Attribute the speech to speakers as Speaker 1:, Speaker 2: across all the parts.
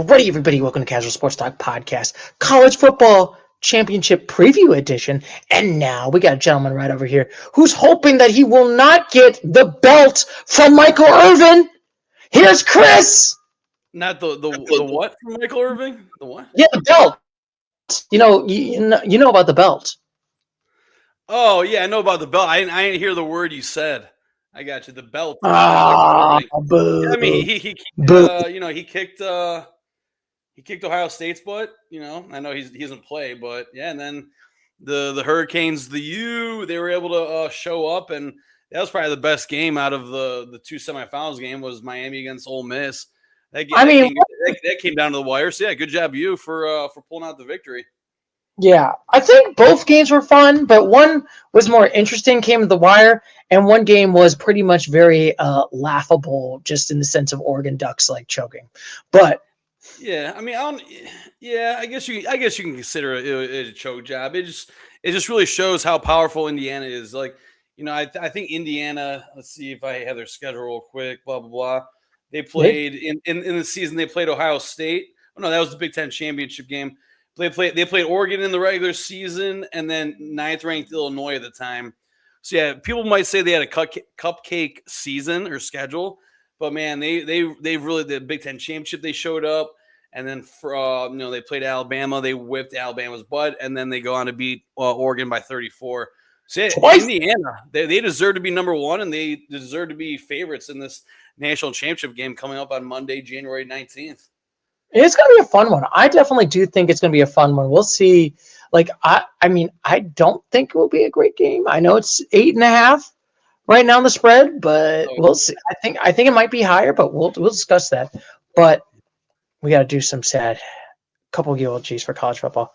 Speaker 1: Alrighty, everybody, welcome to Casual Sports Talk Podcast, College Football Championship Preview Edition. And now we got a gentleman right over here who's hoping that he will not get the belt from Michael Irvin. Here's Chris.
Speaker 2: Not the what from Michael Irving? The what?
Speaker 1: Yeah, the belt. You know about the belt.
Speaker 2: Oh yeah, I know about the belt. I didn't hear the word you said. I got you. The belt.
Speaker 1: Boo.
Speaker 2: Yeah, I mean, he kicked Ohio State's butt. I know he doesn't play, but yeah. And then the Hurricanes, they were able to show up, and that was probably the best game out of the two semifinals. Game was Miami against Ole Miss. That came down to the wire. So yeah, good job you for pulling out the victory.
Speaker 1: Yeah, I think both games were fun, but one was more interesting, came to the wire, and one game was pretty much very laughable, just in the sense of Oregon Ducks like choking. But
Speaker 2: yeah, I mean, I guess you can consider it a choke job. It just really shows how powerful Indiana is. Like, I think Indiana. Let's see if I have their schedule real quick. Blah blah blah. They played in the season. They played Ohio State. Oh no, that was the Big Ten championship game. They played Oregon in the regular season, and then 9th ranked Illinois at the time. So yeah, people might say they had a cupcake season or schedule, but man, they really the Big Ten championship. They showed up, and then they played Alabama. They whipped Alabama's butt, and then they go on to beat Oregon by 34. So yeah, Indiana, they deserve to be number one, and they deserve to be favorites in this national championship game coming up on Monday, January 19th.
Speaker 1: It's going to be a fun one. I definitely do think it's going to be a fun one. We'll see. Like, I mean, I don't think it will be a great game. I know it's 8.5 right now on the spread, but we'll see. I think it might be higher, but we'll discuss that. But we got to do some sad couple of eulogies for college football.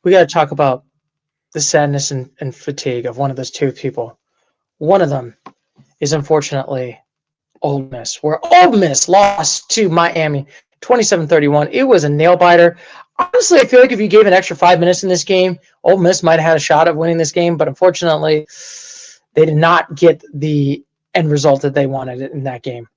Speaker 1: We got to talk about the sadness and fatigue of one of those two people. One of them is unfortunately Ole Miss, where Ole Miss lost to Miami 27-31. It was a nail-biter. Honestly, I feel like if you gave an extra 5 minutes in this game, Ole Miss might have had a shot at winning this game, but unfortunately, they did not get the end result that they wanted in that game.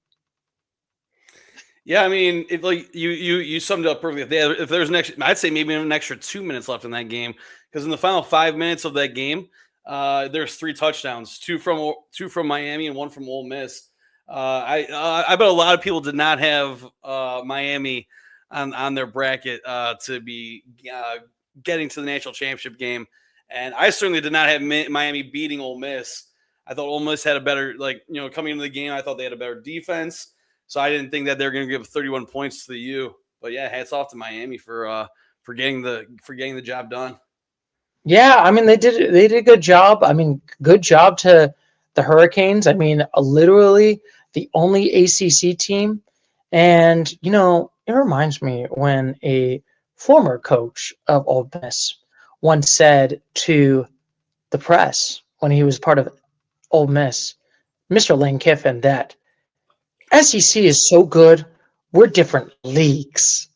Speaker 2: Yeah, I mean, you summed it up perfectly. If there's I'd say maybe an extra 2 minutes left in that game. Because in the final 5 minutes of that game, there's 3 touchdowns, two from Miami and one from Ole Miss. I bet a lot of people did not have Miami on their bracket to be getting to the national championship game, and I certainly did not have Miami beating Ole Miss. I thought Ole Miss had a better, coming into the game. I thought they had a better defense, so I didn't think that they were going to give 31 points to the U. But yeah, hats off to Miami for getting the job done.
Speaker 1: Yeah, I mean, they did a good job. I mean, good job to the Hurricanes. I mean, literally the only ACC team. And, it reminds me when a former coach of Ole Miss once said to the press when he was part of Ole Miss, Mr. Lane Kiffin, that SEC is so good, we're different leagues.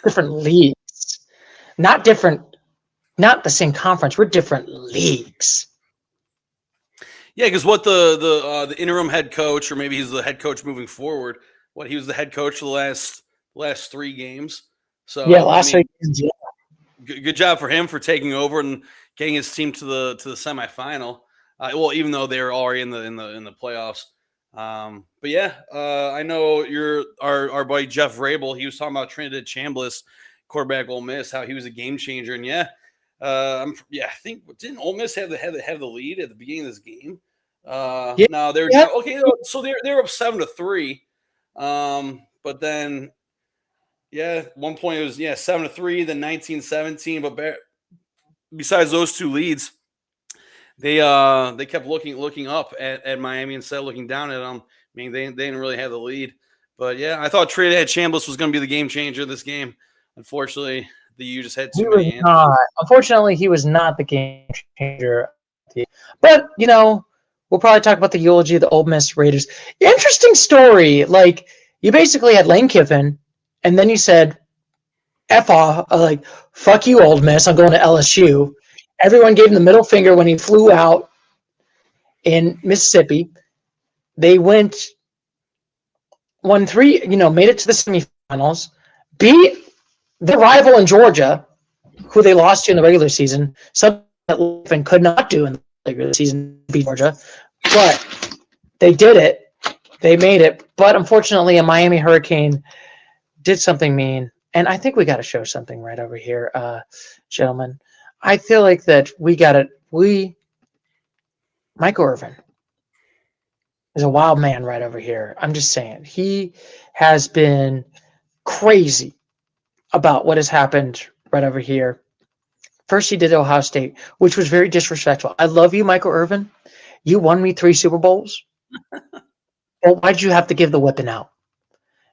Speaker 1: Different leagues. Not the same conference. We're different leagues.
Speaker 2: Yeah, because what the interim head coach, or maybe he's the head coach moving forward. He was the head coach for the last 3 games. So
Speaker 1: yeah, last 3 games. Yeah.
Speaker 2: Good job for him for taking over and getting his team to the semifinal. Well, even though they're already in the playoffs. But yeah, I know our buddy Jeff Rabel. He was talking about Trinidad Chambliss, quarterback Ole Miss, how he was a game changer, and yeah. I think didn't Ole Miss have the lead at the beginning of this game? No, they're okay. So they're up 7-3, but then one point it was 7-3, then 19-17. But besides those 2 leads, they kept looking up at Miami instead of looking down at them. I mean, they didn't really have the lead, but yeah, I thought Trinidad Chambliss was going to be the game changer of this game. Unfortunately, the U just had too many answers.
Speaker 1: Unfortunately, he was not the game changer. But, we'll probably talk about the eulogy of the Ole Miss Raiders. Interesting story. Like, you basically had Lane Kiffin, and then you said, F off, fuck you, Ole Miss, I'm going to LSU. Everyone gave him the middle finger when he flew out in Mississippi. They won 3, made it to the semifinals, beat the rival in Georgia, who they lost to in the regular season. Something that Liffin could not do in the regular season, beat Georgia. But they did it. They made it. But unfortunately, a Miami Hurricane did something mean. And I think we got to show something right over here, gentlemen. I feel like that Michael Irvin is a wild man right over here. I'm just saying. He has been crazy about what has happened right over here. First, he did Ohio State, which was very disrespectful. I love you, Michael Irvin. You won me 3 Super Bowls. Well, why did you have to give the whipping out?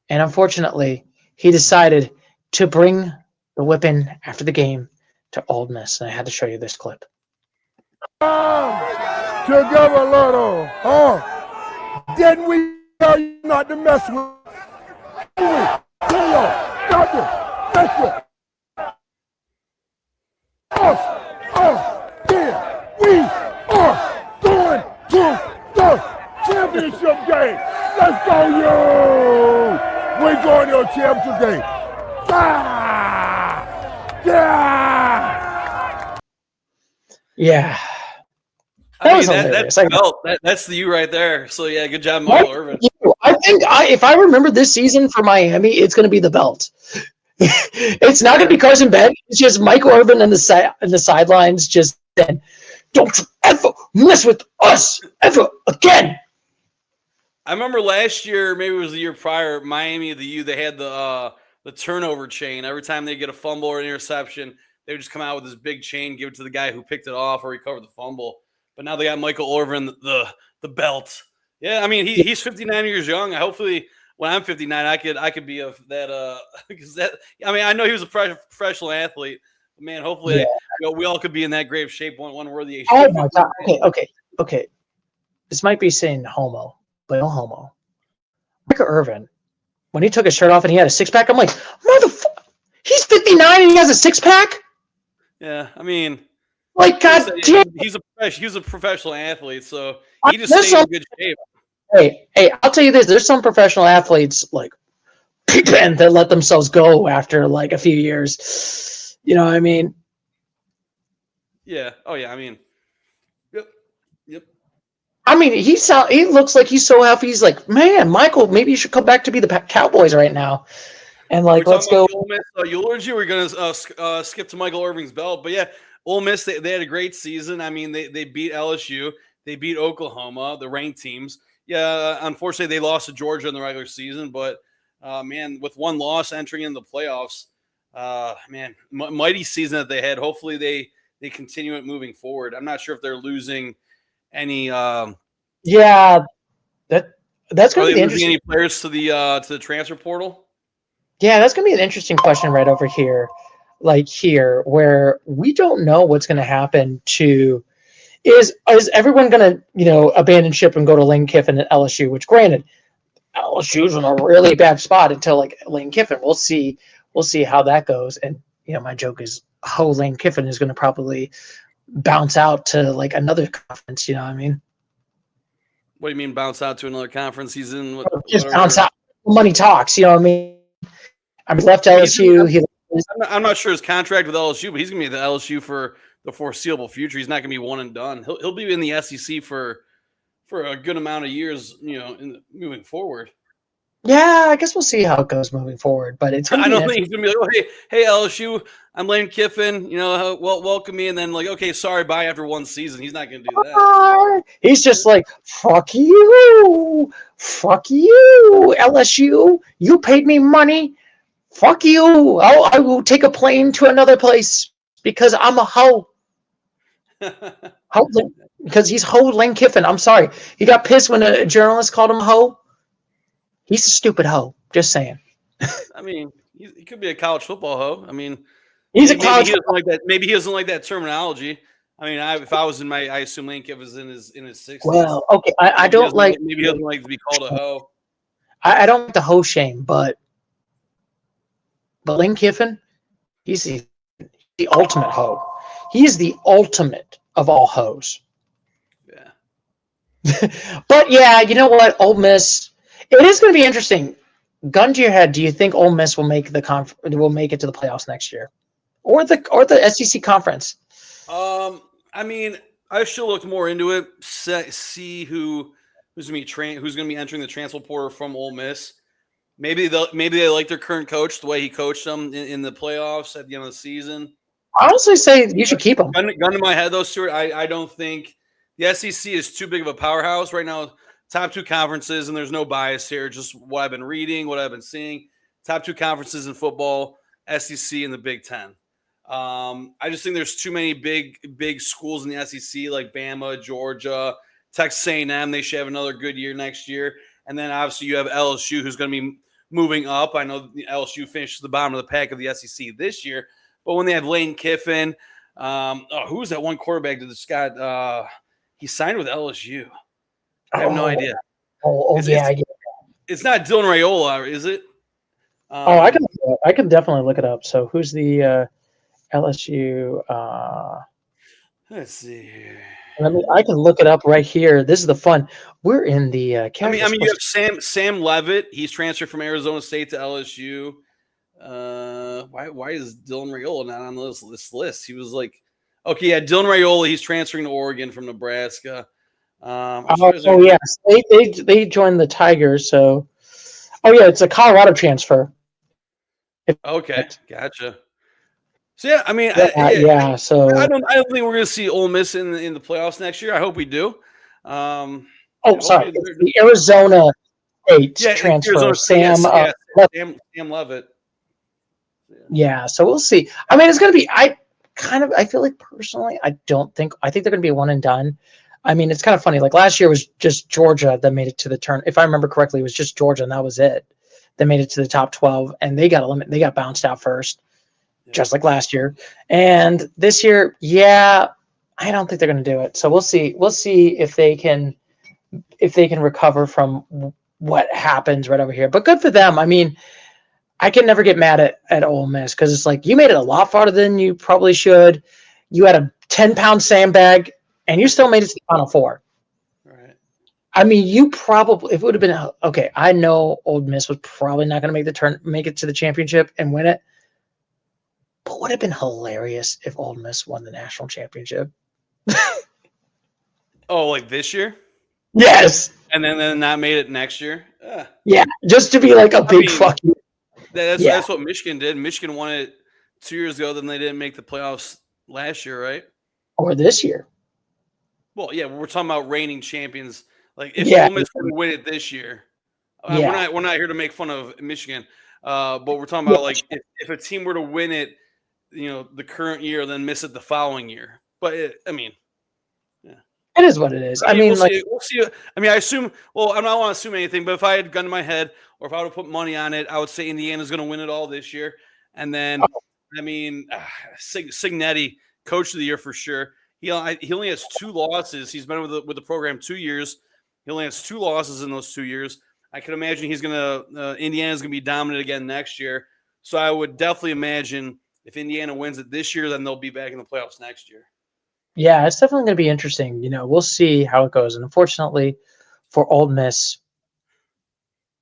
Speaker 1: And unfortunately, he decided to bring the whipping after the game to Ole Miss. And I had to show you this clip.
Speaker 3: Together, little. Didn't we tell you not to mess with? Tell you not to mess with. Yeah, we are going to the championship game. Let's go, you! We're going to a championship game.
Speaker 1: Yeah.
Speaker 2: That's the you right there. So yeah, good job, Michael Irvin.
Speaker 1: I think if I remember this season for Miami, it's going to be the belt. It's not going to be Carson Beck. It's just Michael Irvin in the sidelines. Just then, don't you ever mess with us ever again.
Speaker 2: I remember last year, maybe it was the year prior, Miami, they had the turnover chain. Every time they get a fumble or an interception, they would just come out with this big chain, give it to the guy who picked it off or recovered the fumble. But now they got Michael Irvin, the belt. Yeah, I mean he's 59 years young. Hopefully, when I'm 59, I could be of that. Because I know he was a professional athlete. But man, hopefully, we all could be in that great shape one worthy.
Speaker 1: Oh my God! Okay. This might be saying homo, but no homo. Michael Irvin, when he took his shirt off and he had a 6-pack, I'm like, motherfucker, he's 59 and he has a 6-pack.
Speaker 2: Yeah, I mean,
Speaker 1: like, God damn,
Speaker 2: he was a professional athlete, so he just stayed in good shape.
Speaker 1: Hey, I'll tell you this: there's some professional athletes like Pippen that let themselves go after like a few years. You know what I mean?
Speaker 2: Yeah. Oh yeah. I mean, yep.
Speaker 1: I mean, he looks like he's so healthy. He's like, man, Michael, maybe you should come back to be the Cowboys right now. And like, let's go.
Speaker 2: Ole Miss, eulogy. We're gonna skip to Michael Irvin's belt, but yeah, Ole Miss they had a great season. I mean, they beat LSU, they beat Oklahoma, the ranked teams. Yeah, unfortunately, they lost to Georgia in the regular season, but man, with one loss entering in the playoffs, man, mighty season that they had. Hopefully, they continue it moving forward. I'm not sure if they're losing any.
Speaker 1: That's going to be interesting.
Speaker 2: Any players to the transfer portal?
Speaker 1: Yeah, that's going to be an interesting question right over here, like here, where we don't know what's going to happen to. Is everyone going to abandon ship and go to Lane Kiffin at LSU? Which, granted, LSU's in a really bad spot until like Lane Kiffin. We'll see how that goes. And my joke is, Lane Kiffin is going to probably bounce out to like another conference. You know what I mean?
Speaker 2: What do you mean bounce out to another conference? He's in
Speaker 1: just bounce out. Money talks. You know what I mean? I mean, left LSU.
Speaker 2: I'm not sure his contract with LSU, but he's going to be at the LSU for the foreseeable future. He's not going to be one and done. He'll be in the SEC for a good amount of years, moving forward.
Speaker 1: Yeah, I guess we'll see how it goes moving forward. But it's
Speaker 2: I don't think he's going to be like, hey, LSU, I'm Lane Kiffin. Welcome me, and then like, okay, sorry, bye after one season. He's not going to do that.
Speaker 1: He's just like, fuck you, LSU. You paid me money. Fuck you. I will take a plane to another place because I'm a hoe. Because he's hoe Lane Kiffin. I'm sorry. He got pissed when a journalist called him a hoe. He's a stupid hoe. Just saying.
Speaker 2: I mean, he could be a college football hoe. I mean,
Speaker 1: maybe he doesn't
Speaker 2: like that. Maybe he doesn't like that terminology. I mean, if I was I assume Lane Kiffin was in his 60s.
Speaker 1: Well, okay. I don't like.
Speaker 2: Maybe he doesn't like to be called a hoe.
Speaker 1: I don't like the hoe shame, but Lane Kiffin, he's the ultimate hoe. He is the ultimate of all hoes.
Speaker 2: Yeah.
Speaker 1: But yeah, you know what? Ole Miss. It is going to be interesting. Gun to your head, do you think Ole Miss will make will make it to the playoffs next year, or the SEC conference?
Speaker 2: I mean, I should look more into it. See who's going to be entering the transfer portal from Ole Miss. Maybe they like their current coach, the way he coached them in the playoffs at the end of the season.
Speaker 1: I honestly say you should keep him.
Speaker 2: Gun to my head, though, Stuart. I don't think the SEC is too big of a powerhouse right now. Top two conferences, and there's no bias here. Just what I've been reading, what I've been seeing. Top two conferences in football: SEC and the Big Ten. I just think there's too many big schools in the SEC like Bama, Georgia, Texas A&M. They should have another good year next year. And then obviously you have LSU, who's going to be moving up. I know the LSU finished the bottom of the pack of the SEC this year, but when they have Lane Kiffin, who was that one quarterback that just got he signed with LSU? I have no idea. It's not Dylan Raiola, is it?
Speaker 1: I can definitely look it up. So who's the LSU?
Speaker 2: Let's see here.
Speaker 1: I can look it up right here. This is the fun. We're in the.
Speaker 2: I mean, you have Sam Levitt. He's transferred from Arizona State to LSU. Why is Dylan Raiola not on this list? He was like, okay, yeah, Dylan Raiola. He's transferring to Oregon from Nebraska.
Speaker 1: Yes, they joined the Tigers. So, it's a Colorado transfer.
Speaker 2: Okay, gotcha. So yeah, I mean,
Speaker 1: So
Speaker 2: I don't think we're going to see Ole Miss in the playoffs next year. I hope we do.
Speaker 1: Sorry, it's the Arizona State transfer, Sam
Speaker 2: Levitt.
Speaker 1: Yeah, so we'll see. I mean, it's going to be. I feel like personally, I think they're going to be a one and done. I mean, it's kind of funny. Like last year was just Georgia that made it to the turn. If I remember correctly, it was just Georgia, and that was it. They made it to the top 12, and they got bounced out first, just like last year. And this year, I don't think they're going to do it. So we'll see. We'll see if they can recover from what happens right over here. But good for them. I mean, I can never get mad at Ole Miss because it's like you made it a lot farther than you probably should. You had a 10-pound sandbag, and you still made it to the Final Four.
Speaker 2: Right.
Speaker 1: I mean, you probably, if it would have been okay. I know Ole Miss was probably not going to make it to the championship and win it, but would have been hilarious if Ole Miss won the national championship.
Speaker 2: Oh, like this year?
Speaker 1: Yes.
Speaker 2: And then not made it next year?
Speaker 1: Yeah, just to be like a big fucking.
Speaker 2: That's what Michigan did. Michigan won it 2 years ago. Then they didn't make the playoffs last year, right?
Speaker 1: Or this year.
Speaker 2: Well, yeah, we're talking about reigning champions. Like if Ole Miss were to win it this year, we're not here to make fun of Michigan, but we're talking about like if a team were to win it, the current year, then miss it the following year. But it
Speaker 1: is what it is.
Speaker 2: We'll see. I mean, I assume. Well, I don't want to assume anything, but if I had a gun to my head, or if I would have put money on it, I would say Indiana's going to win it all this year. And then, Cignetti, coach of the year for sure. He only has 2 losses. He's been with the program 2 years. He only has 2 losses in those 2 years. I can imagine Indiana's going to be dominant again next year. So I would definitely imagine if Indiana wins it this year, then they'll be back in the playoffs next year.
Speaker 1: Yeah, it's definitely going to be interesting. We'll see how it goes. And unfortunately for Ole Miss,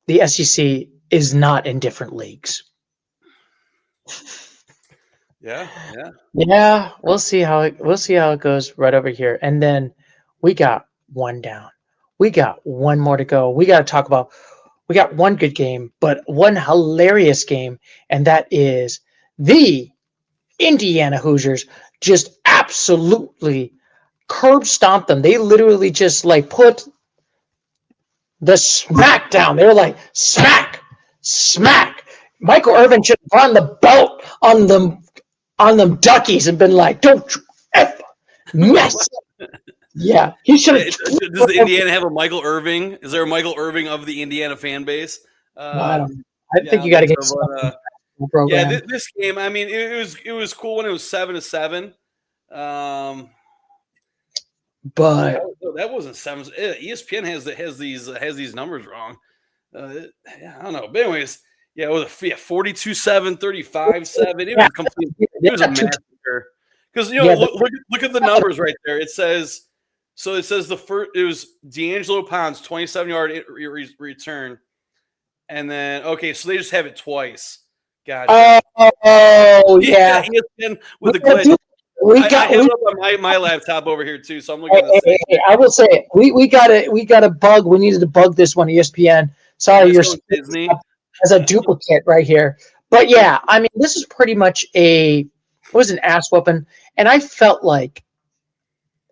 Speaker 1: the SEC is not in different leagues.
Speaker 2: Yeah.
Speaker 1: We'll see how it goes right over here. And then we got one down. We got one more to go. We got to talk about. We got one good game, but one hilarious game, and that is the Indiana Hoosiers just absolutely curb stomped them. They literally just put the smack down. They were like smack. Michael Irvin should have run the belt on them duckies and been like, "Don't you ever mess." Yeah, he should have.
Speaker 2: Does the Indiana have a Michael Irving? Is there a Michael Irving of the Indiana fan base?
Speaker 1: I think you got to get
Speaker 2: program. This game. I mean, it was cool when it was 7-7.
Speaker 1: But
Speaker 2: that wasn't 7. ESPN has these numbers wrong. I don't know. But anyways, it was 42-7, 35-7. It was complete. It was a massacre. Because
Speaker 1: Yeah,
Speaker 2: look at the numbers right there. It says the first it was D'Angelo Pond's 27-yard return, and then so they just have it twice. Gotcha.
Speaker 1: Yeah.
Speaker 2: ESPN with the
Speaker 1: We
Speaker 2: glitch.
Speaker 1: we
Speaker 2: I
Speaker 1: got
Speaker 2: have
Speaker 1: we,
Speaker 2: it up on my laptop over here too, so I'm looking at the same.
Speaker 1: I will say it. We got a bug. We needed to bug this one, ESPN. Sorry,
Speaker 2: Nice
Speaker 1: you're
Speaker 2: going, Disney.
Speaker 1: as a duplicate right here. But yeah, I mean, this is pretty much it was an ass whooping, and I felt like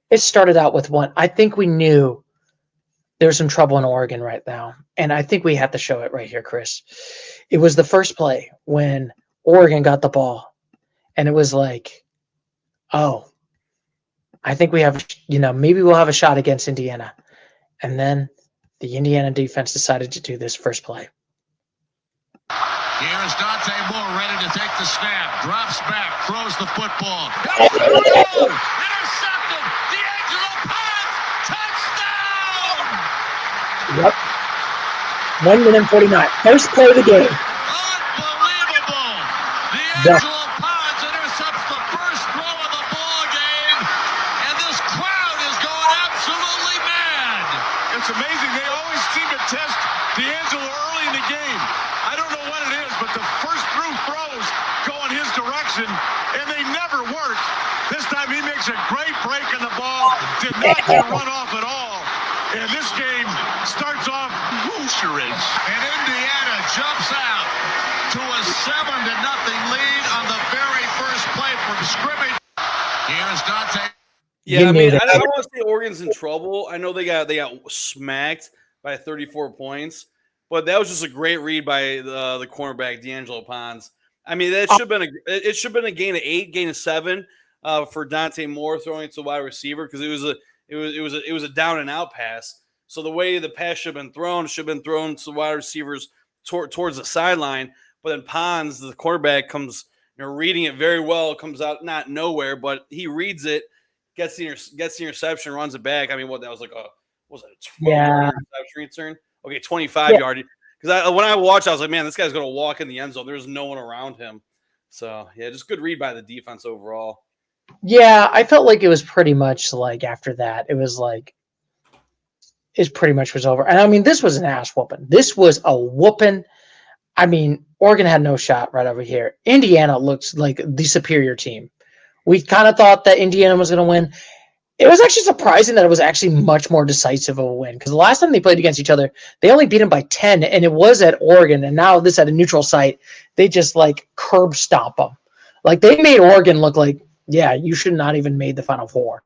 Speaker 1: it started out with one. I think we knew there's some trouble in Oregon right now, and I think we have to show it right here, Chris. It was the first play when Oregon got the ball, and it was like, oh, I think we have, maybe we'll have a shot against Indiana. And then the Indiana defense decided to do this first play.
Speaker 4: Here's Dante Moore ready to take the snap. Drops back, throws the football. Intercepted! D'Angelo Pons! Touchdown!
Speaker 1: Yep. 1 minute and 49. First play of the game.
Speaker 4: Unbelievable! D'Angelo Pons intercepts the first throw of the ball game, and this crowd is going absolutely mad.
Speaker 3: It's amazing. They always seem to test D'Angelo early in the game. I don't know what it is, but the first through throws go in his direction, and they never work. This time he makes a great break in the ball, did not get run off at all. And this game starts off Hoosierish.
Speaker 4: And Indiana jumps out to a 7-0 lead on the very first play from scrimmage. Here's Dante.
Speaker 2: Yeah, I mean, I don't want to say Oregon's in trouble. I know they got smacked by 34 points, but that was just a great read by the cornerback D'Angelo Pons. I mean, it should have been a gain of 8, gain of 7 for Dante Moore throwing it to wide receiver because it was a down and out pass. So the way the pass should have been thrown to wide receivers towards the sideline. But then Pons, the quarterback, comes reading it very well. Comes out not nowhere, but he reads it, gets the interception, runs it back. I mean, that was like a 12-yard interception return? Okay, 25-yard. Because when I watched, I was like, man, this guy's going to walk in the end zone. There's no one around him. So, yeah, just good read by the defense overall.
Speaker 1: Yeah, I felt like it was pretty much like after that, it was like it pretty much was over. And I mean, this was an ass whooping. This was a whooping. I mean, Oregon had no shot right over here. Indiana looks like the superior team. We kind of thought that Indiana was going to win. It was actually surprising that it was actually much more decisive of a win because the last time they played against each other, they only beat them by 10, and it was at Oregon. And now this at a neutral site, they just like curb stomp them. Like they made Oregon look like, yeah, you should not even made the Final Four.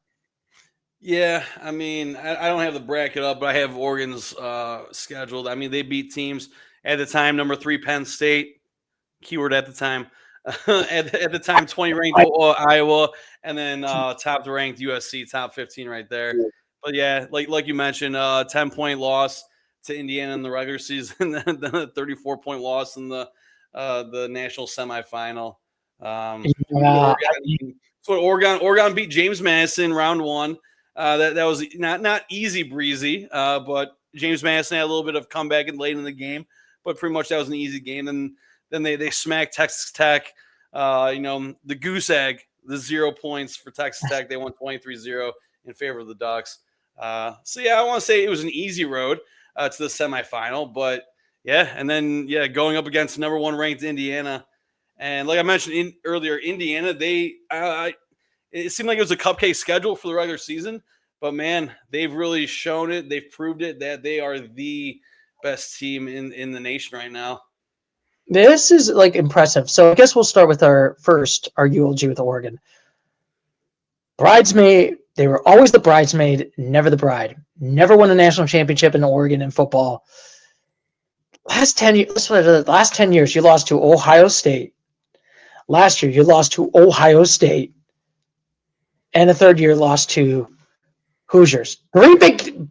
Speaker 2: Yeah, I mean, I don't have the bracket up, but I have Oregon's scheduled. I mean, they beat teams at the time, number 3 Penn State, keyword at the time, at the time 20 ranked Iowa, and then top ranked USC, top 15 right there. But yeah, like you mentioned, 10-point loss to Indiana in the regular season, then a 34-point loss in the national semifinal. So Oregon beat James Madison round 1. That was not easy breezy, but James Madison had a little bit of comeback late in the game, but pretty much that was an easy game. And then they smacked Texas Tech, the goose egg, the 0 points for Texas Tech. They won 23-0 in favor of the Ducks. So yeah, I want to say it was an easy road to the semifinal, but yeah, and then going up against number 1 ranked Indiana. And like I mentioned earlier, Indiana, it seemed like it was a cupcake schedule for the regular season, but man, they've really shown it. They've proved it that they are the best team in the nation right now.
Speaker 1: This is like impressive. So I guess we'll start with our eulogy with Oregon. Bridesmaid, they were always the bridesmaid, never the bride. Never won a national championship in Oregon in football. Last 10 years, you lost to Ohio State. Last year, you lost to Ohio State. And the third year, lost to Hoosiers. 3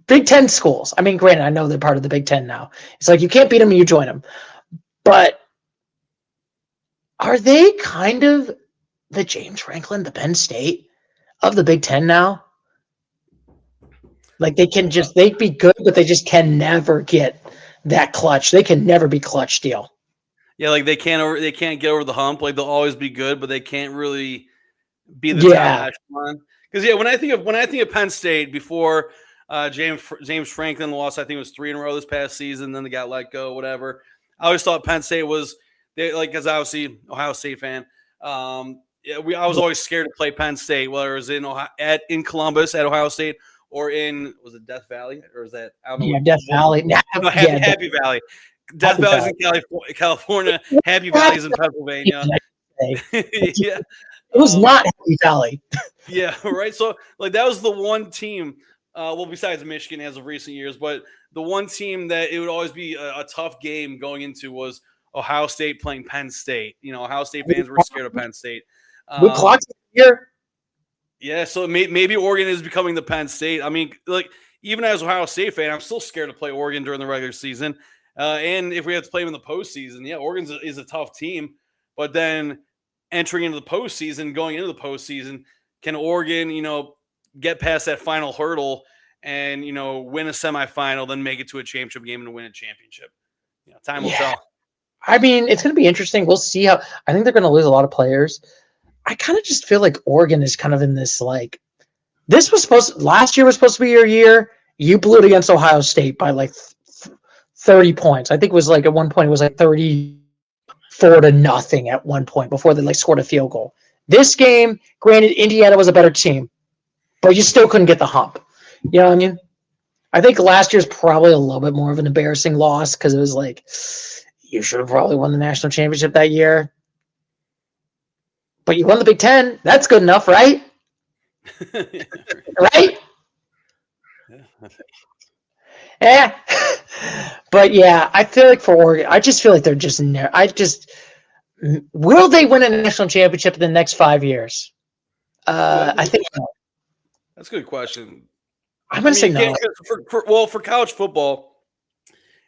Speaker 1: Big Ten schools. I mean, granted, I know they're part of the Big Ten now. It's like you can't beat them, you join them. But are they kind of the James Franklin, the Penn State of the Big Ten now? Like they'd be good, but they just can never get that clutch. They can never be clutch deal.
Speaker 2: Yeah, like they can't get over the hump. Like they'll always be good, but they can't really be the top echelon. Because when I think of Penn State before James Franklin lost, I think it was 3 in a row this past season. Then they got let go, whatever. I always thought Penn State was because obviously Ohio State fan. I was always scared to play Penn State, whether it was in Columbus at Ohio State or was it Death Valley or is that I don't know?
Speaker 1: Yeah, Death Valley.
Speaker 2: No, Happy Valley. Death Valley's in California. Happy Valley's in Pennsylvania. Yeah.
Speaker 1: It was not Happy Valley.
Speaker 2: Yeah, right. So that was the one team, besides Michigan as of recent years, but the one team that it would always be a tough game going into was Ohio State playing Penn State. Ohio State fans were scared of Penn State.
Speaker 1: We clocked it here.
Speaker 2: Yeah, so maybe Oregon is becoming the Penn State. I mean, even as Ohio State fan, I'm still scared to play Oregon during the regular season. And if we have to play them in the postseason, Oregon is a tough team. But then entering into the postseason, going into the postseason, can Oregon, get past that final hurdle and, win a semifinal, then make it to a championship game and win a championship? Time will tell.
Speaker 1: I mean, it's going to be interesting. We'll see how – I think they're going to lose a lot of players. I kind of just feel like Oregon is kind of in this last year was supposed to be your year. You blew it against Ohio State by 30 points. I think it was at one point it was 34-0 at one point before they scored a field goal. This game, granted, Indiana was a better team, but you still couldn't get the hump. You know what I mean? I think last year's probably a little bit more of an embarrassing loss because it was you should have probably won the national championship that year. But you won the Big Ten. That's good enough, right? Right? Yeah. But yeah, I feel like for Oregon, I just feel like they're just will they win a national championship in the next 5 years? I think no.
Speaker 2: That's a good question.
Speaker 1: I'm going to say no.
Speaker 2: For college football,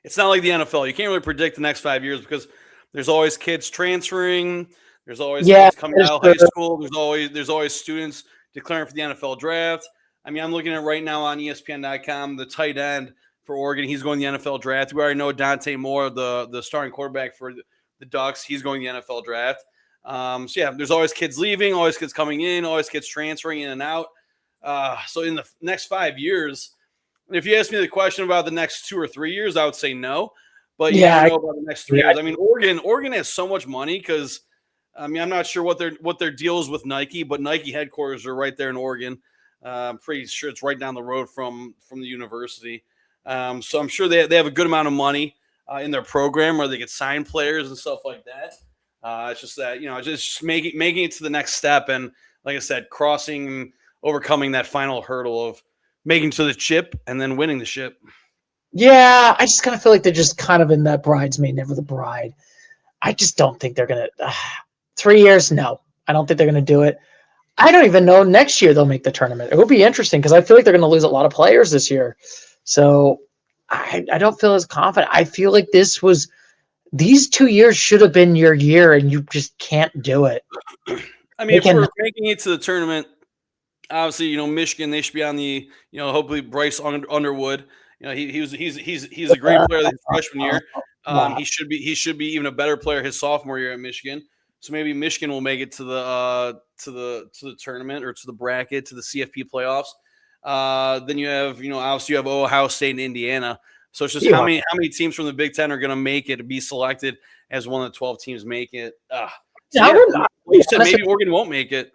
Speaker 2: it's not like the NFL. You can't really predict the next 5 years because there's always kids transferring. There's always kids coming out of high school. There's always students declaring for the NFL draft. I mean, I'm looking at right now on ESPN.com, the tight end for Oregon. He's going to the NFL draft. We already know Dante Moore, the starting quarterback for the Ducks. He's going to the NFL draft. There's always kids leaving, always kids coming in, always kids transferring in and out. So in the next 5 years, if you ask me the question about the next 2 or 3 years, I would say no. But you never know about the next 3 years. I mean, Oregon has so much money because – I'm not sure what their deal is with Nike, but Nike headquarters are right there in Oregon. I'm pretty sure it's right down the road from the university. So I'm sure they have a good amount of money in their program where they could sign players and stuff like that. It's just that, just making it to the next step. And like I said, overcoming that final hurdle of making to the chip and then winning the ship.
Speaker 1: Yeah, I just kind of feel like they're just kind of in that bridesmaid, never the bride. I just don't think they're going to 3 years, no. I don't think they're going to do it. I don't even know next year they'll make the tournament. It will be interesting because I feel like they're going to lose a lot of players this year. So I don't feel as confident. I feel like these 2 years should have been your year, and you just can't do it.
Speaker 2: I mean, if we're making it to the tournament, obviously, Michigan, they should be on the, hopefully Bryce Underwood. He's a great player this freshman year. He should be even a better player his sophomore year at Michigan. So maybe Michigan will make it to the tournament or to the bracket, to the CFP playoffs. Then you have, obviously you have Ohio State and Indiana. So it's just how many teams from the Big Ten are going to make it to be selected as one of the 12 teams make it. Maybe Oregon won't make it.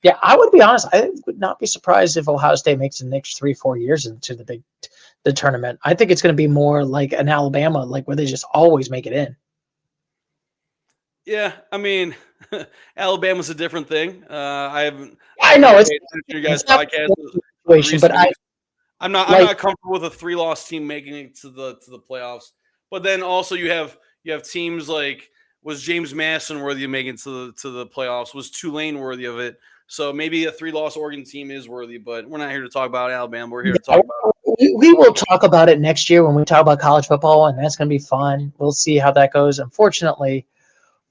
Speaker 1: Yeah, I would be honest. I would not be surprised if Ohio State makes the next 3-4 years into the tournament. I think it's going to be more like an Alabama, where they just always make it in.
Speaker 2: Yeah, I mean, Alabama's a different thing. I
Speaker 1: know it's
Speaker 2: your guys' podcast
Speaker 1: situation, but
Speaker 2: I'm not comfortable with a 3-loss team making it to the playoffs. But then also you have teams like, was James Madison worthy of making it to the playoffs? Was Tulane worthy of it? So maybe a 3-loss Oregon team is worthy, but we're not here to talk about Alabama. We're here to talk about it.
Speaker 1: We will talk about it next year when we talk about college football, and that's going to be fun. We'll see how that goes. Unfortunately,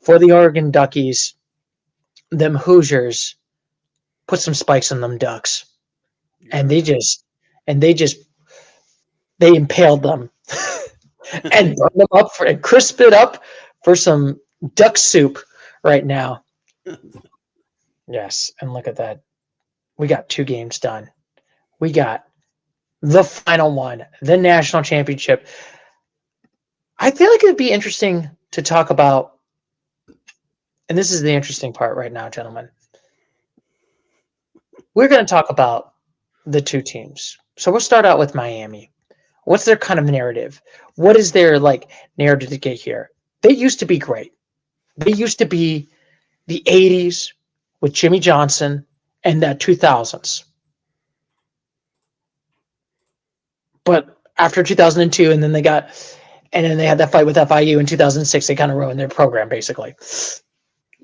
Speaker 1: for the Oregon Duckies, them Hoosiers put some spikes on them Ducks, and they impaled them and burned them up and crisped it up for some duck soup right now. Yes, and look at that. We got 2 games done. We got the final one, the national championship. I feel like it'd be interesting to talk about, and this is the interesting part right now, gentlemen. We're going to talk about the 2 teams. So we'll start out with Miami. What's their kind of narrative? What is their narrative to get here? They used to be great. They used to be the 80s with Jimmy Johnson and the 2000s. But after 2002, and then they had that fight with FIU in 2006, they kind of ruined their program, basically.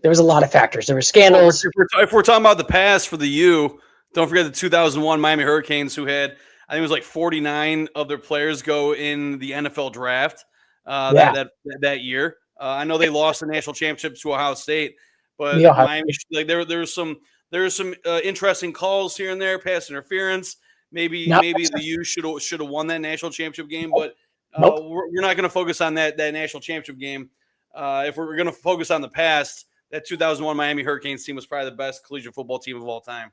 Speaker 1: There was a lot of factors. There were scandals.
Speaker 2: If we're talking about the past for the U, don't forget the 2001 Miami Hurricanes, who had, I think it was like 49 of their players go in the NFL draft that year. I know they lost the national championship to Ohio State, but Miami, there were some interesting calls here and there, pass interference. Maybe the U should have won that national championship game, but we're not going to focus on that national championship game. If we're going to focus on the past, that 2001 Miami Hurricanes team was probably the best collegiate football team of all time.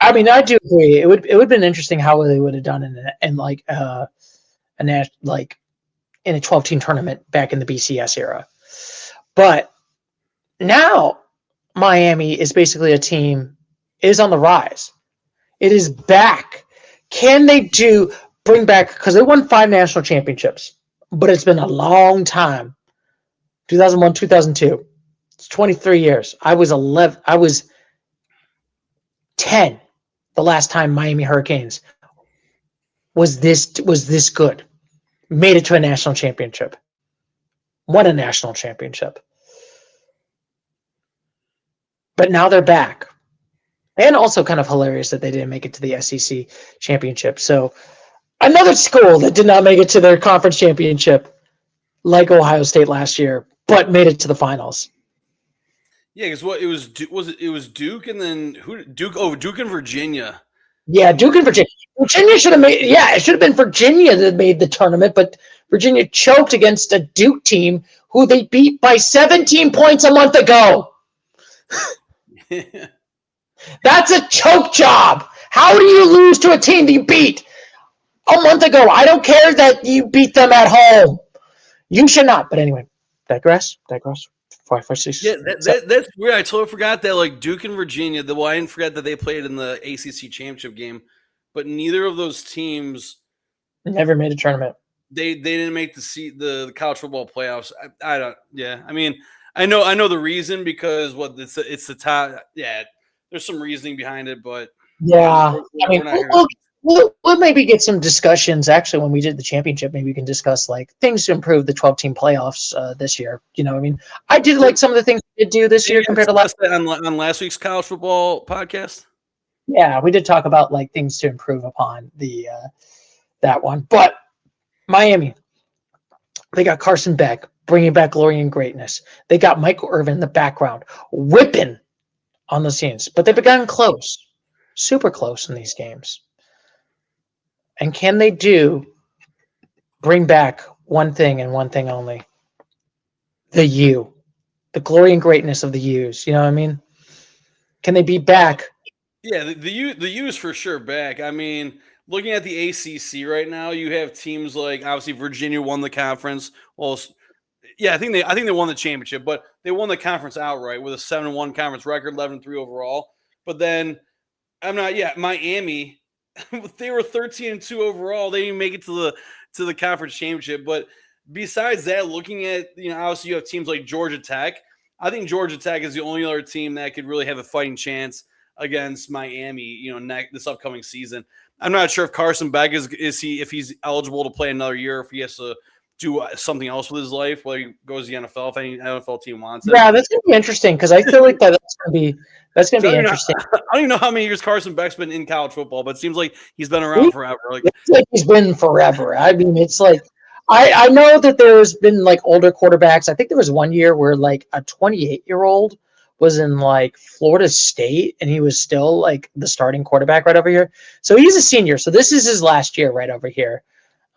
Speaker 1: I mean, I do agree. It would have been interesting how they would have done in a 12-team tournament back in the BCS era. But now Miami is basically a team is on the rise. It is back. Can they bring back, because they won 5 national championships, but it's been a long time. 2001, 2002. It's 23 years. I was 10 the last time Miami Hurricanes was this good. Made it to a national championship. Won a national championship. But now they're back. And also kind of hilarious that they didn't make it to the SEC championship. So another school that did not make it to their conference championship, like Ohio State last year, but made it to the finals.
Speaker 2: Yeah, because it was Duke and then Duke and Virginia.
Speaker 1: Yeah, Duke and Virginia. Virginia should have made. Yeah, it should have been Virginia that made the tournament, but Virginia choked against a Duke team who they beat by 17 points a month ago. That's a choke job. How do you lose to a team that you beat a month ago? I don't care that you beat them at home. You should not. But anyway, digress. 5, 5, 6.
Speaker 2: Yeah, that's weird. I totally forgot that Duke and Virginia. I didn't forget that they played in the ACC championship game, but neither of those teams
Speaker 1: never made a tournament.
Speaker 2: They didn't make the college football playoffs. I don't. Yeah, I mean, I know the reason because it's the top. Yeah, there's some reasoning behind it, but
Speaker 1: yeah, we'll maybe get some discussions. Actually, when we did the championship, maybe we can discuss things to improve the 12-team playoffs this year. You know, I mean, I did like some of the things we did do this year compared to last
Speaker 2: on last week's college football podcast.
Speaker 1: Yeah, we did talk about things to improve upon that one. But Miami, they got Carson Beck bringing back glory and greatness. They got Michael Irvin in the background whipping on the scenes, but they've gotten close, super close in these games. And can they bring back one thing and one thing only? The U. The glory and greatness of the U's. You know what I mean? Can they be back?
Speaker 2: Yeah, the U is for sure back. I mean, looking at the ACC right now, you have teams like, obviously, Virginia won the conference. Well, yeah, I think they won the championship, but they won the conference outright with a 7-1 conference record, 11-3 overall. But then, Miami, they were 13-2 overall. They didn't make it to the conference championship. But besides that, looking at, obviously you have teams like Georgia Tech. I think Georgia Tech is the only other team that could really have a fighting chance against Miami, this upcoming season. I'm not sure if Carson Beck if he's eligible to play another year, if he has to do something else with his life, whether he goes to the NFL, if any NFL team wants it.
Speaker 1: Yeah, that's going to be interesting because I feel like that's going to be interesting.
Speaker 2: I don't even know how many years Carson Beck's been in college football, but it seems like he's been around forever.
Speaker 1: It's like he's been forever. I mean, it's like I know that there's been older quarterbacks. I think there was one year where a 28-year-old was in Florida State and he was still the starting quarterback right over here. So he's a senior. So this is his last year right over here.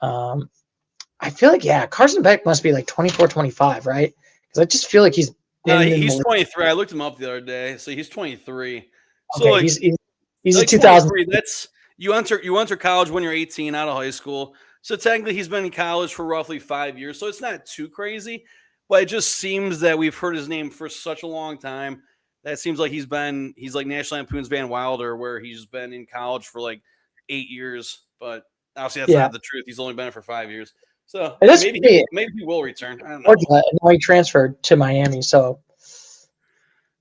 Speaker 1: I feel like, Carson Beck must be 24, 25, right? Because I just feel like he's in
Speaker 2: He's
Speaker 1: the
Speaker 2: 23. I looked him up the other day, so he's 23. So
Speaker 1: okay,
Speaker 2: like
Speaker 1: he's a
Speaker 2: like
Speaker 1: 2000.
Speaker 2: 23. That's you enter college when you're 18 out of high school. So technically, he's been in college for roughly 5 years. So it's not too crazy, but it just seems that we've heard his name for such a long time. That seems like he's like National Lampoon's Van Wilder, where he's been in college for like 8 years. But obviously, that's
Speaker 1: Yeah,
Speaker 2: not the truth. He's only been in for 5 years. So
Speaker 1: it
Speaker 2: yeah,
Speaker 1: is pretty.
Speaker 2: maybe he will return. I don't know.
Speaker 1: Georgia, and now he transferred to Miami. So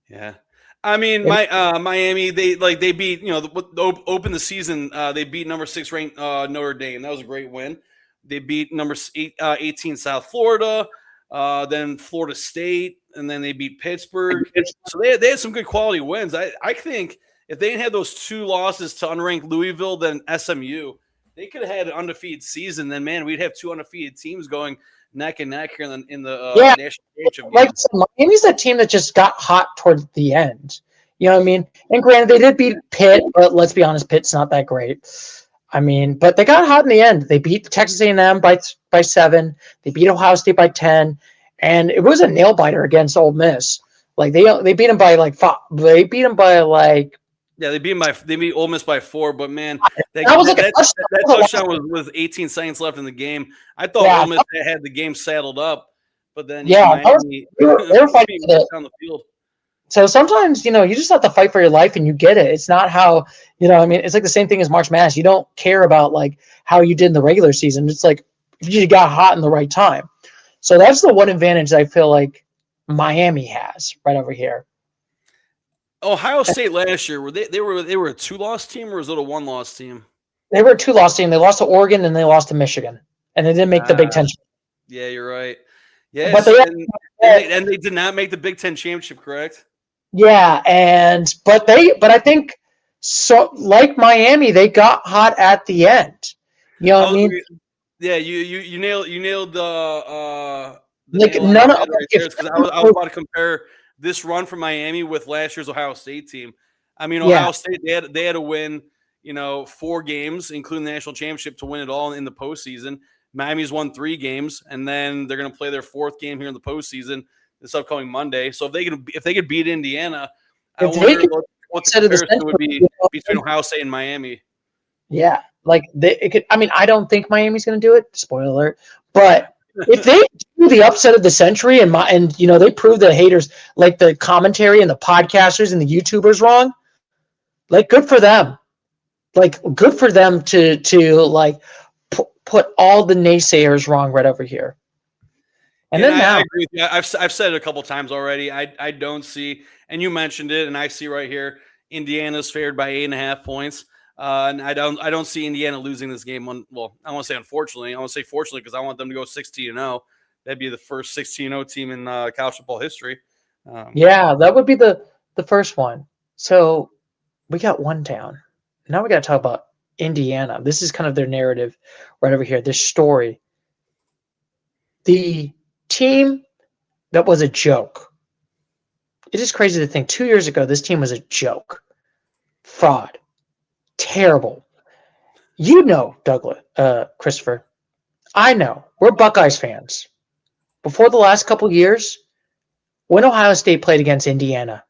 Speaker 2: Yeah. I mean, Miami, they beat, open the season. They beat number 6 ranked Notre Dame. That was a great win. They beat number 18 South Florida, then Florida State, and then they beat Pittsburgh. So they had some good quality wins. I think if they didn't have those 2 losses to unranked Louisville, then SMU, they could have had an undefeated season. Then man, we'd have 2 undefeated teams going neck and neck here in the national championship game.
Speaker 1: like so Miami's that team that just got hot towards the end. You know what I mean? And granted, they did beat Pitt, but let's be honest, Pitt's not that great. I mean, but they got hot in the end. They beat Texas A&M by 7. They beat Ohio State by 10, and it was a nail biter against Ole Miss. Like they beat them by like 5. They beat them by like.
Speaker 2: Yeah, they beat Ole Miss by 4, but man, that
Speaker 1: touchdown
Speaker 2: was with 18 seconds left in the game. I thought Ole Miss had the game saddled up, but then Miami
Speaker 1: they were fighting
Speaker 2: down the field.
Speaker 1: So sometimes, you just have to fight for your life and you get it. It's not how, I mean, it's like the same thing as March Madness. You don't care about like how you did in the regular season. It's like if you got hot in the right time. So that's the one advantage I feel like Miami has right over here.
Speaker 2: Ohio State last year, they were a 2-loss team, or was it a 1-loss team?
Speaker 1: They were a 2-loss team. They lost to Oregon and they lost to Michigan, and they didn't make the Big Ten.
Speaker 2: Yeah, you're right. Yeah,
Speaker 1: but
Speaker 2: they did not make the Big Ten championship, correct?
Speaker 1: Yeah, but I think so. Like Miami, they got hot at the end. You know what I mean?
Speaker 2: Yeah, you nailed the
Speaker 1: like none of
Speaker 2: because I was about to compare this run from Miami with last year's Ohio State team. I mean, Ohio State they had to win 4 games, including the national championship, to win it all in the postseason. Miami's won 3 games, and then they're going to play their 4th game here in the postseason this upcoming Monday. So if they could beat Indiana, I wonder what the comparison would be between Ohio State and Miami.
Speaker 1: Yeah, like it could. I mean, I don't think Miami's going to do it. Spoiler alert! But if they do the upset of the century and they prove the haters, like the commentary and the podcasters and the YouTubers wrong, like good for them. Like good for them to like put all the naysayers wrong right over here. And then now,
Speaker 2: I agree with you. I've said it a couple times already. I don't see, and you mentioned it, and I see right here, Indiana's favored by 8.5 points. And I don't see Indiana losing this game. I want to say unfortunately. I want to say fortunately because I want them to go 16-0. That'd be the first 16-0 team in college football history.
Speaker 1: Yeah, that would be the first one. So we got one down. Now we got to talk about Indiana. This is kind of their narrative right over here. This story. The team that was a joke. It is crazy to think 2 years ago this team was a joke. Fraud. Terrible. Douglas, Christopher. I know. We're Buckeyes fans. Before the last couple years, when Ohio State played against Indiana,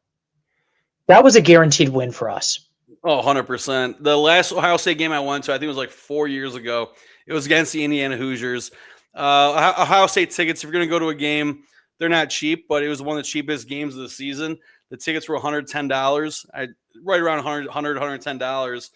Speaker 1: that was a guaranteed win for us.
Speaker 2: Oh, 100%. The last Ohio State game I went to, I think it was like 4 years ago. It was against the Indiana Hoosiers. Ohio State tickets, if you're going to go to a game, they're not cheap, but it was one of the cheapest games of the season. The tickets were $110, right around $110.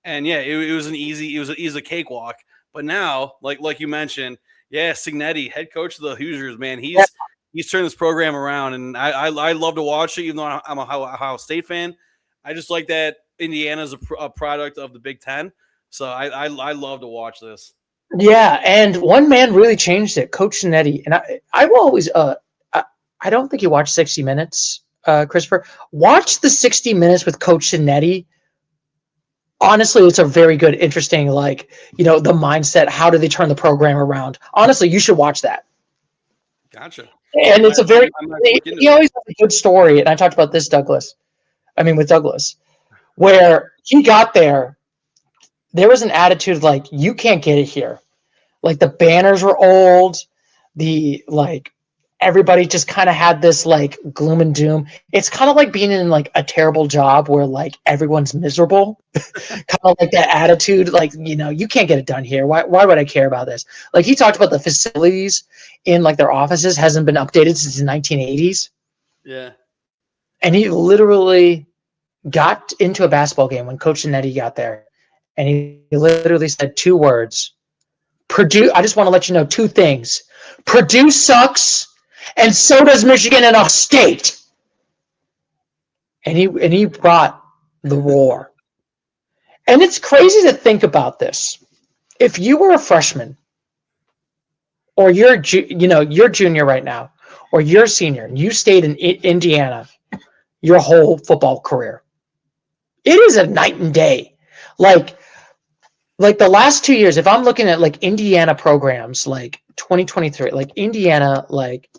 Speaker 2: And yeah, it was an easy cakewalk. But now, like you mentioned, Cignetti, head coach of the Hoosiers, man, he's turned this program around, and I love to watch it, even though I'm a Ohio State fan. I just like that Indiana's a product of the Big Ten, so I love to watch this.
Speaker 1: Yeah, and one man really changed it, Coach Cignetti. And I will always I don't think you watch 60 Minutes, Christopher. Watch the 60 Minutes with Coach Cignetti. Honestly, it's a very good, interesting, the mindset. How do they turn the program around? Honestly, you should watch that.
Speaker 2: Gotcha.
Speaker 1: And it's he always has a good story. And I talked about this, with Douglas, where he got there. There was an attitude like, you can't get it here. Like the banners were old. everybody just kind of had this like gloom and doom. It's kind of like being in like a terrible job where like everyone's miserable. Kind of like that attitude, like, you can't get it done here. Why would I care about this? Like he talked about the facilities in like their offices hasn't been updated since the 1980s.
Speaker 2: Yeah.
Speaker 1: And he literally got into a basketball game when Coach Cignetti got there. And he literally said 2 words. Purdue, I just want to let you know 2 things. Purdue sucks, and so does Michigan and Ohio State. And he brought the war. And it's crazy to think about this. If you were a freshman, or you're junior right now, or you're a senior, and you stayed in Indiana your whole football career, it is a night and day. Like the last 2 years, if I'm looking at like Indiana programs, like 2023, like Indiana, like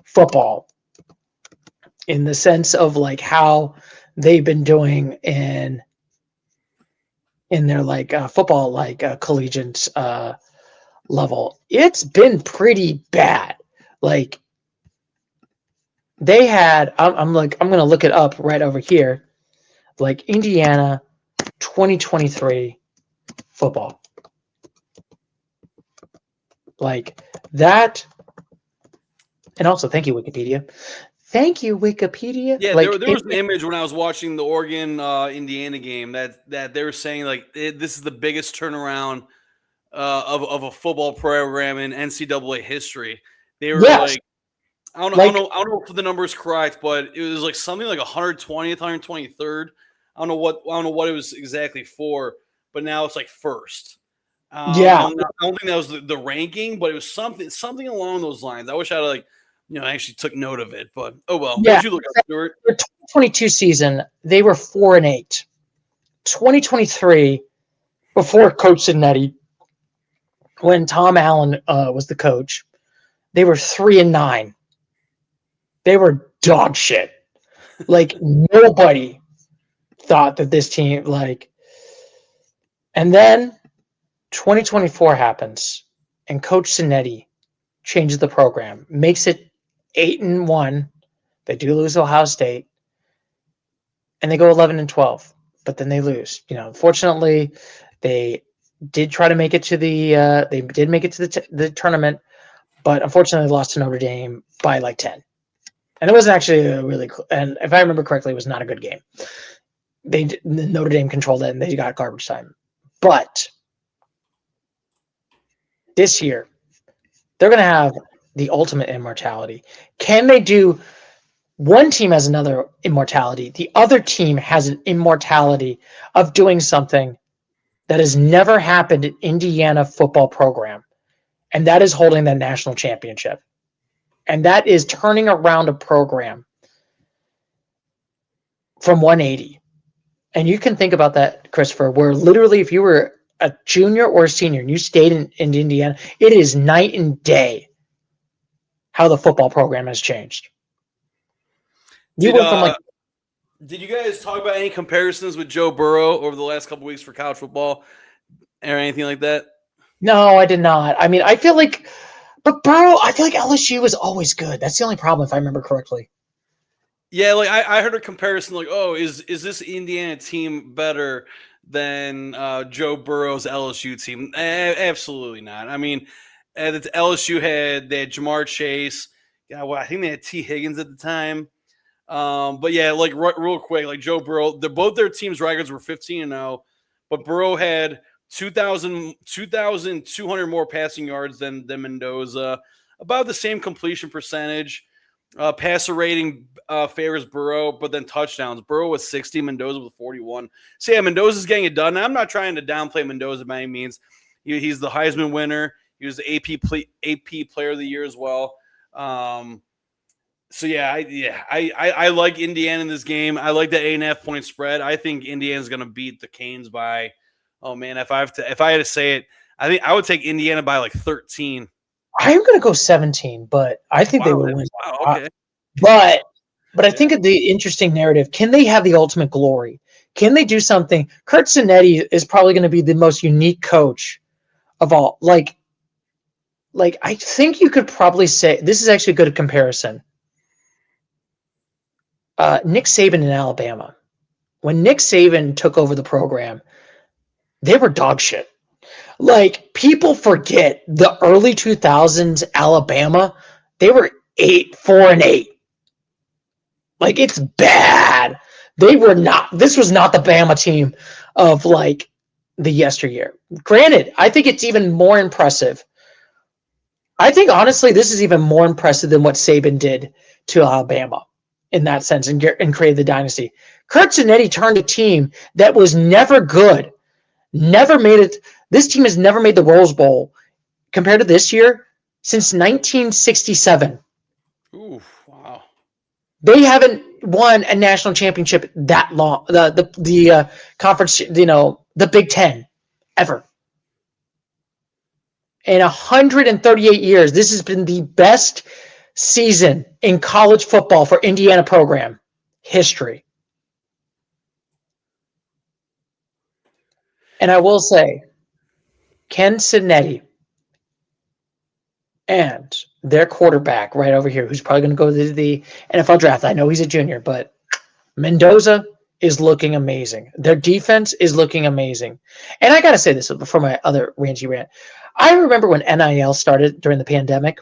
Speaker 1: football, in the sense of like how they've been doing in their like football, like collegiate level, it's been pretty bad. Like they had, I'm going to look it up right over here. Like Indiana 2023 football. Like that. And also, thank you, Wikipedia. Thank you, Wikipedia.
Speaker 2: Yeah,
Speaker 1: like,
Speaker 2: there was an image when I was watching the Oregon Indiana game that they were saying like this is the biggest turnaround of a football program in NCAA history. They were like, I don't know if the number is correct, but it was like something like 120th, 123rd. I don't know what it was exactly for, but now it's like first. I don't think that was the ranking, but it was something along those lines. I wish I had actually took note of it, but oh well.
Speaker 1: Yeah.
Speaker 2: What did you look up, Stuart?
Speaker 1: The 2022 season, they were 4-8. 2023, before Coach Cignetti, when Tom Allen was the coach, they were 3-9. They were dog shit. Like nobody thought that this team and then 2024 happens, and Coach Cignetti changes the program, makes it 8-1. They do lose Ohio State, and they go 11-12, but then they lose. Fortunately, they did try to make it to the tournament, but unfortunately, they lost to Notre Dame by like 10. And it wasn't actually and if I remember correctly, it was not a good game. Notre Dame controlled it, and they got garbage time. But this year, they're going to have the ultimate immortality. Can they do? One team has another immortality. The other team has an immortality of doing something that has never happened in Indiana football program, and that is holding the national championship. And that is turning around a program from 180. And you can think about that, Christopher, where literally if you were a junior or a senior and you stayed in Indiana, it is night and day how the football program has changed.
Speaker 2: Did you guys talk about any comparisons with Joe Burrow over the last couple weeks for college football or anything like that?
Speaker 1: No, I did not. I mean, but Burrow, I feel like LSU was always good. That's the only problem, if I remember correctly.
Speaker 2: Yeah, like I heard a comparison like, oh, is this Indiana team better than Joe Burrow's LSU team? Absolutely not. I mean, LSU they had Jamar Chase. Yeah, well, I think they had T. Higgins at the time. But yeah, like real quick, like Joe Burrow, both their teams' records were 15-0, but Burrow had 2,200 more passing yards than Mendoza, about the same completion percentage. Passer rating favors Burrow, but then touchdowns. Burrow with 60, Mendoza with 41. So yeah, Mendoza's getting it done. Now, I'm not trying to downplay Mendoza by any means. He's the Heisman winner. He was the AP Player of the Year as well. So I like Indiana in this game. I like the 8.5 point spread. I think Indiana's going to beat the Canes by. Oh man, if I had to say it, I think I would take Indiana by like 13.
Speaker 1: I'm going to go 17, but I think they will win.
Speaker 2: Wow, okay.
Speaker 1: But I think of the interesting narrative. Can they have the ultimate glory? Can they do something? Curt Cignetti is probably going to be the most unique coach of all. Like like, I think you could probably say this is actually a good comparison. Nick Saban in Alabama. When Nick Saban took over the program, they were dog shit. Like, people forget the early 2000s Alabama, they were 4-8. Like, it's bad. They were not. This was not the Bama team of like the yesteryear. Granted, I think it's even more impressive. I think honestly, this is even more impressive than what Saban did to Alabama in that sense and created the dynasty. Curt Cignetti turned a team that was never good, never made it. This team has never made the Rose Bowl compared to this year since 1967.
Speaker 2: Ooh, wow.
Speaker 1: They haven't won a national championship that long. The conference, the Big Ten, ever. In 138 years, this has been the best season in college football for Indiana program history. And I will say, Ken Cignetti and their quarterback right over here, who's probably going to go to the NFL draft. I know he's a junior, but Mendoza is looking amazing. Their defense is looking amazing. And I got to say this before my other ranty rant. I remember when NIL started during the pandemic,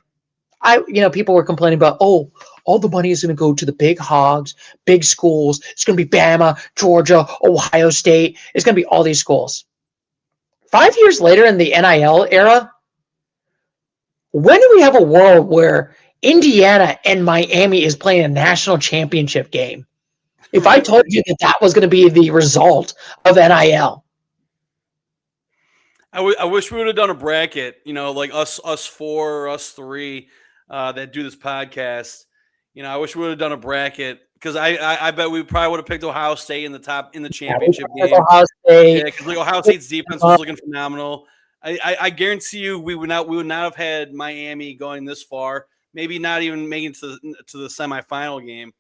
Speaker 1: people were complaining about, all the money is going to go to the big hogs, big schools. It's going to be Bama, Georgia, Ohio State. It's going to be all these schools. 5 years later in the NIL era, when do we have a world where Indiana and Miami is playing a national championship game? If I told you that was going to be the result of NIL.
Speaker 2: I wish we would have done a bracket, like us four or us three that do this podcast. I wish we would have done a bracket because I bet we probably would have picked Ohio State in the championship game.
Speaker 1: Ohio State.
Speaker 2: Yeah, because Ohio State's defense was looking phenomenal. I guarantee you we would not have had Miami going this far. Maybe not even making to the semifinal game.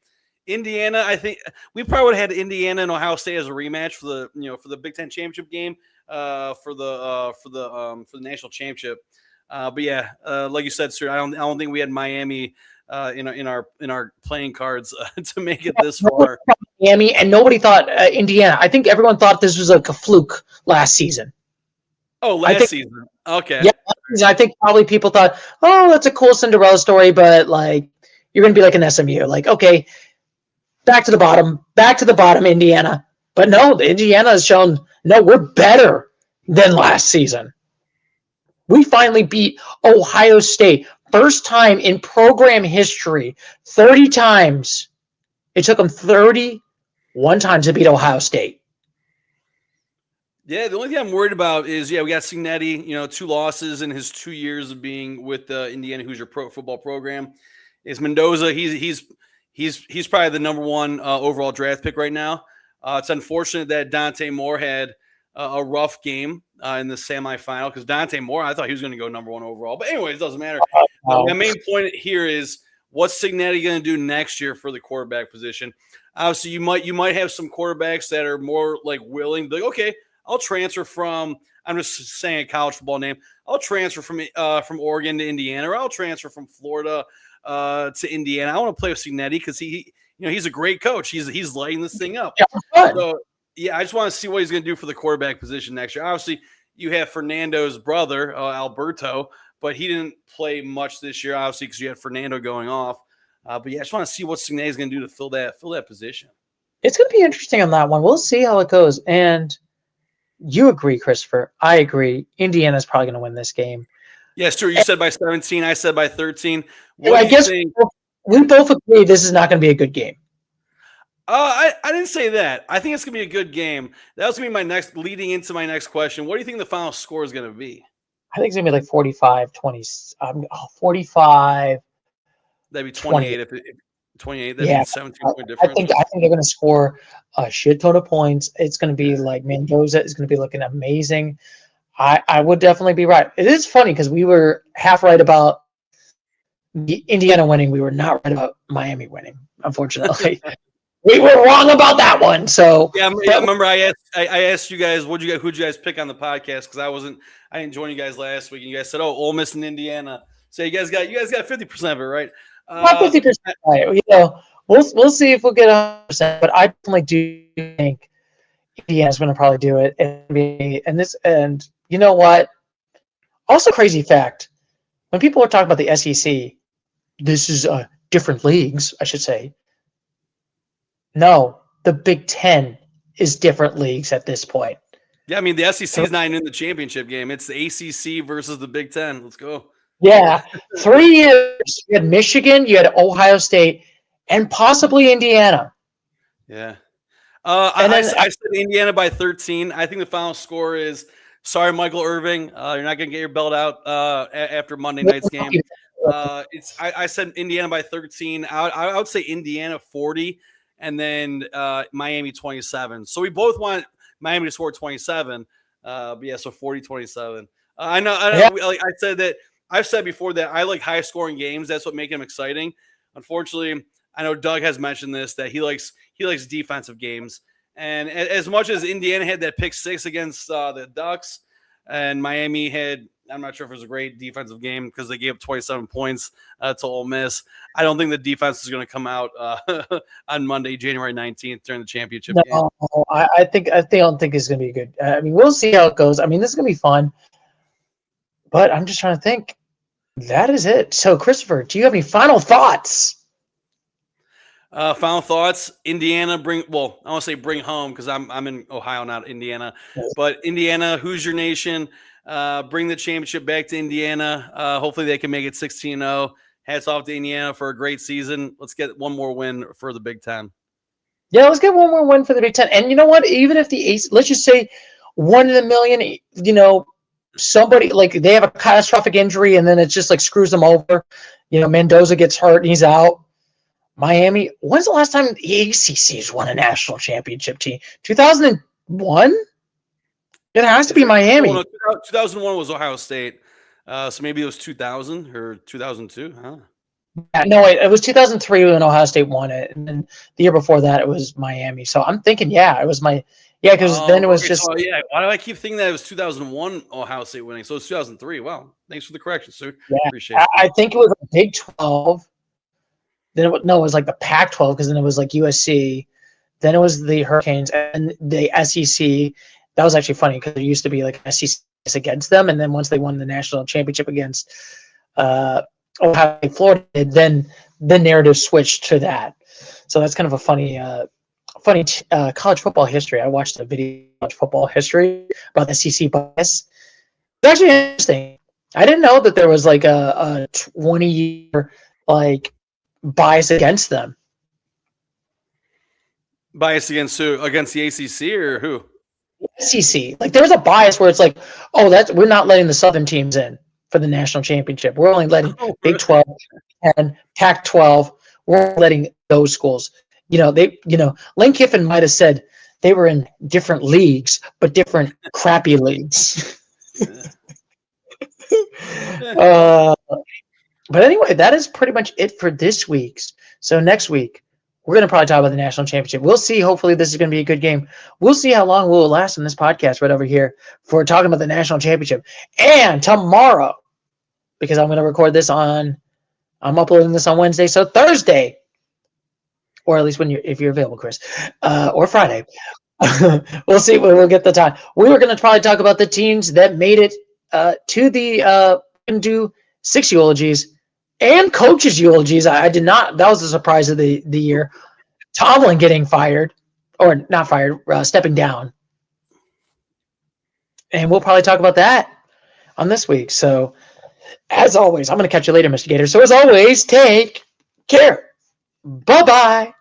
Speaker 2: Indiana, I think we probably would have had Indiana and Ohio State as a rematch for the Big Ten championship game, for the national championship. But yeah, like you said, sir, I don't think we had Miami in our playing cards to make it this far.
Speaker 1: Miami, and nobody thought Indiana. I think everyone thought this was like a fluke last season.
Speaker 2: Oh, last season. Okay.
Speaker 1: Yeah, I think probably people thought, that's a cool Cinderella story, but like you're going to be like an SMU. Like, okay, back to the bottom, Indiana. But no, Indiana has shown, no, we're better than last season. We finally beat Ohio State. First time in program history, 30 times. It took them 31 times to beat Ohio State.
Speaker 2: Yeah, the only thing I'm worried about is, we got Cignetti, 2 losses in his 2 years of being with the Indiana Hoosier football program. Is Mendoza, he's probably the number 1 overall draft pick right now. It's unfortunate that Dante Moore had a rough game in the semifinal because Dante Moore, I thought he was going to go number 1 overall. But anyways, it doesn't matter. My main point here is what's Cignetti going to do next year for the quarterback position? Obviously, you might have some quarterbacks that are more like willing, like, okay, I'll transfer from, I'm just saying a college football name, I'll transfer from Oregon to Indiana, or I'll transfer from Florida to Indiana. I want to play with Cignetti because he's a great coach. He's lighting this thing up. So I just want to see what he's going to do for the quarterback position next year. Obviously, you have Fernando's brother, Alberto, but he didn't play much this year, obviously, because you had Fernando going off. But I just want to see what Cignetti is going to do to fill that position.
Speaker 1: It's going to be interesting on that one. We'll see how it goes. And you agree, Christopher. I agree. Indiana's probably going to win this game.
Speaker 2: Yes, Stuart, you said by 17. I said by 13.
Speaker 1: I guess we both agree this is not going to be a good game.
Speaker 2: I didn't say that. I think it's going to be a good game. That was going to be leading into my next question. What do you think the final score is going to be?
Speaker 1: I think it's going to be like 45-20. 45.
Speaker 2: That'd be 28. If 28, that'd be 17 point difference.
Speaker 1: I think they're going to score a shit ton of points. It's going to be like Mendoza is going to be looking amazing. I would definitely be right. It is funny because we were half right about the Indiana winning. We were not right about Miami winning, unfortunately. we were wrong about that one. So
Speaker 2: Yeah, I remember I asked you guys who'd you guys pick on the podcast because I didn't join you guys last week, and you guys said, "Oh, Ole Miss and Indiana." So you guys got 50% of it, right?
Speaker 1: not 50%. Right. We'll see if we'll get 100%. But I definitely do think Indiana's going to probably do it. And you know what? Also, crazy fact: when people are talking about the SEC, this is different leagues, I should say. No, the Big Ten is different leagues at this point.
Speaker 2: Yeah, I mean the SEC is not even in the championship game. It's the ACC versus the Big Ten. Let's go.
Speaker 1: Yeah, 3 years. You had Michigan, you had Ohio State, and possibly Indiana.
Speaker 2: Yeah. I said Indiana by 13. I think the final score is sorry, Michael Irving. You're not going to get your belt out after Monday night's game. I said Indiana by 13. I would say Indiana 40, and then Miami 27. So we both want Miami to score 27. But yeah, so 40-27. I know. Like I said that. I've said before that I like high scoring games. That's what makes them exciting. Unfortunately, I know Doug has mentioned this, that he likes defensive games. And as much as Indiana had that pick 6 against the Ducks, and Miami had, I'm not sure if it was a great defensive game because they gave up 27 points to Ole Miss. I don't think the defense is going to come out on Monday, January 19th during the championship game.
Speaker 1: I don't think it's going to be good. I mean, we'll see how it goes. I mean, this is going to be fun. But I'm just trying to think. That is it. So, Christopher, do you have any final thoughts?
Speaker 2: Final thoughts. Indiana I want to say bring home because I'm in Ohio, not Indiana. But Indiana, Hoosier Nation, bring the championship back to Indiana. Hopefully they can make it 16-0. Hats off to Indiana for a great season. Let's get one more win for the Big Ten.
Speaker 1: Yeah, let's get one more win for the Big Ten. And you know what? Even if let's just say 1 in a million, somebody like they have a catastrophic injury and then it just like screws them over. Mendoza gets hurt and he's out. Miami, when's the last time the ACC has won a national championship team? 2001? It has to be Miami.
Speaker 2: 2001 was Ohio State. So maybe it was 2000 or 2002, huh?
Speaker 1: Yeah, no, wait, it was 2003 when Ohio State won it. And then the year before that, it was Miami. So I'm thinking, it was because then it was just.
Speaker 2: So, yeah, why do I keep thinking that it was 2001 Ohio State winning? So it's 2003. Wow, thanks for the correction, sir.
Speaker 1: Yeah,
Speaker 2: appreciate it.
Speaker 1: I think it was a Big 12. Then it was like the Pac-12 because then it was like USC. Then it was the Hurricanes and the SEC. That was actually funny because there used to be like SEC against them, and then once they won the national championship against Ohio State, Florida, then the narrative switched to that. So that's kind of a funny college football history. I watched a video of college football history about the SEC bias. It's actually interesting. I didn't know that there was like a 20-year like bias against them.
Speaker 2: Bias against who? Against the ACC or who?
Speaker 1: SEC. Like there's a bias where it's like, we're not letting the Southern teams in for the national championship. We're only letting Big 12 and Pac-12. We're letting those schools. Lane Kiffin might have said they were in different leagues, but different crappy leagues. But anyway, that is pretty much it for this week's. So next week, we're going to probably talk about the national championship. We'll see. Hopefully, this is going to be a good game. We'll see how long we'll last in this podcast right over here for talking about the national championship. And tomorrow, because I'm going to record this I'm uploading this on Wednesday, so Thursday, or at least if you're available, Chris, or Friday. We'll see when we'll get the time. We were going to probably talk about the teams that made it to the do 6 eulogies and coaches' eulogies. I did not. That was a surprise of the year. Tomlin getting fired, or not fired, stepping down. And we'll probably talk about that on this week. So, as always, I'm going to catch you later, Mr. Gator. So, as always, take care. Bye-bye.